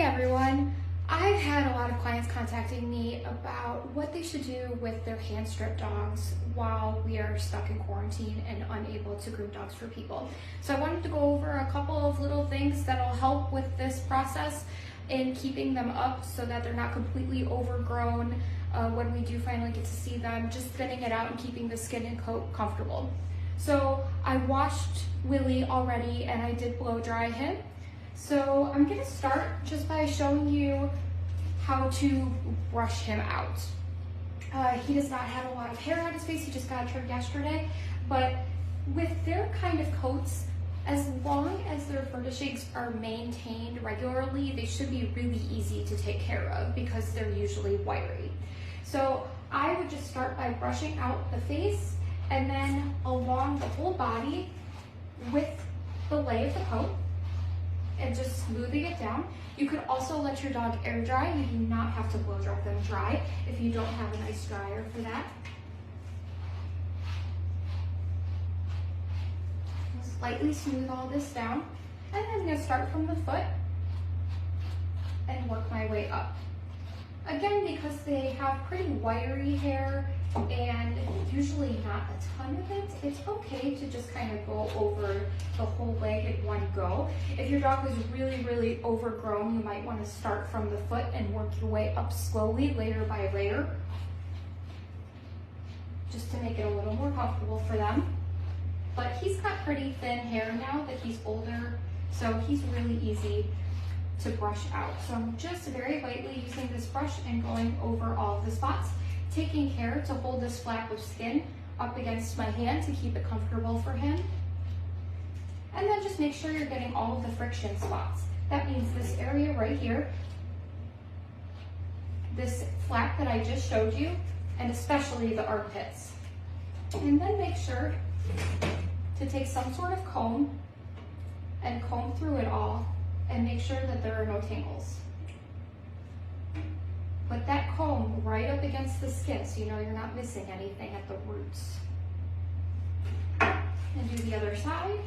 everyone. I've had a lot of clients contacting me about what they should do with their hand strip dogs while we are stuck in quarantine and unable to groom dogs for people. So I wanted to go over a couple of little things that'll help with this process in keeping them up so that they're not completely overgrown when we do finally get to see them, just thinning it out and keeping the skin and coat comfortable. So I washed Willie already and I did blow dry him. So I'm gonna start just by showing you how to brush him out. He does not have a lot of hair on his face, he just got trimmed yesterday, but with their kind of coats, as long as their furnishings are maintained regularly, they should be really easy to take care of because they're usually wiry. So I would just start by brushing out the face and then along the whole body with the lay of the coat, and just smoothing it down. You could also let your dog air dry. You do not have to blow dry them dry if you don't have a nice dryer for that. Just lightly smooth all this down. And I'm going to start from the foot and work my way up. Again, because they have pretty wiry hair and usually not a ton of it, it's okay to just kind of go over the whole leg in one go. If your dog was really overgrown, you might want to start from the foot and work your way up slowly, layer by layer, just to make it a little more comfortable for them. But he's got pretty thin hair now that he's older, so he's really easy to brush out. So I'm just very lightly using this brush and going over all of the spots, taking care to hold this flap of skin up against my hand to keep it comfortable for him. And then just make sure you're getting all of the friction spots. That means this area right here, this flap that I just showed you, and especially the armpits. And then make sure to take some sort of comb and comb through it all and make sure that there are no tangles. Put that comb right up against the skin so you know you're not missing anything at the roots. And do the other side.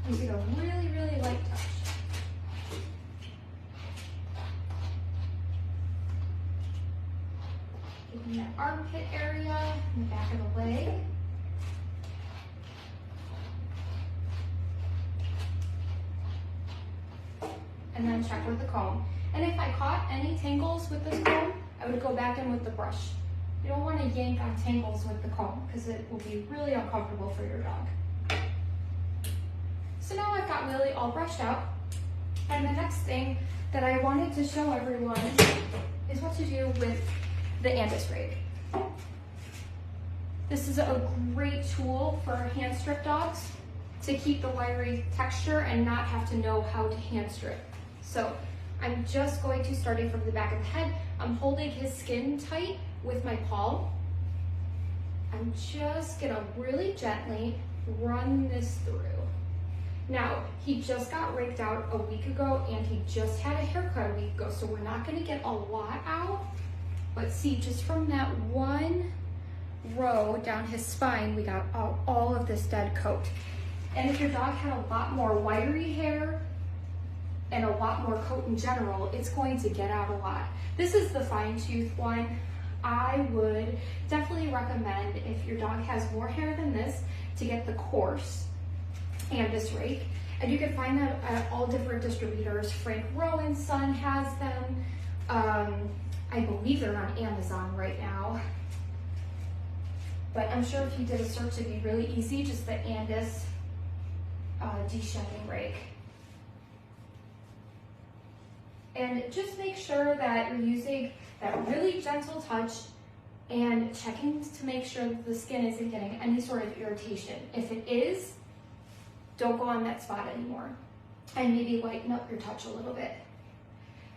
Using a really light touch. Giving that armpit area in the back of the leg. And then check with the comb. And if I caught any tangles with this comb, I would go back in with the brush. You don't want to yank on tangles with the comb because it will be really uncomfortable for your dog. So now I've got Willie all brushed out. And the next thing that I wanted to show everyone is what to do with the Andis rake. This is a great tool for hand strip dogs to keep the wiry texture and not have to know how to hand strip. So I'm just going to, starting from the back of the head, I'm holding his skin tight with my palm. I'm just gonna really gently run this through. Now, he just got raked out a week ago and he just had a haircut a week ago, so we're not gonna get a lot out, but see, just from that one row down his spine, we got all of this dead coat. And if your dog had a lot more wiry hair and a lot more coat in general, it's going to get out a lot. This is the fine tooth one. I would definitely recommend, if your dog has more hair than this, to get the coarse Andis rake. And you can find that at all different distributors. Frank Rowan's son has them. I believe they're on Amazon right now. But I'm sure if you did a search, it'd be really easy, just the Andis de-shedding rake. And just make sure that you're using that really gentle touch and checking to make sure that the skin isn't getting any sort of irritation. If it is, don't go on that spot anymore. And maybe lighten up your touch a little bit.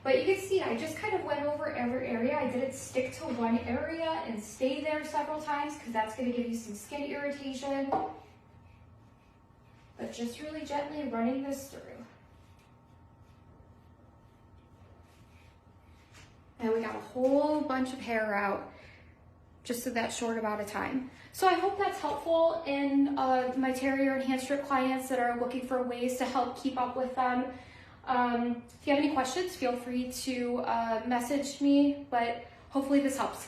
But you can see I just kind of went over every area. I didn't stick to one area and stay there several times because that's going to give you some skin irritation. But just really gently running this through. Now we got a whole bunch of hair out. just in that short amount of time. So I hope that's helpful in my terrier and hand strip clients that are looking for ways to help keep up with them. If you have any questions, feel free to message me, but hopefully this helps.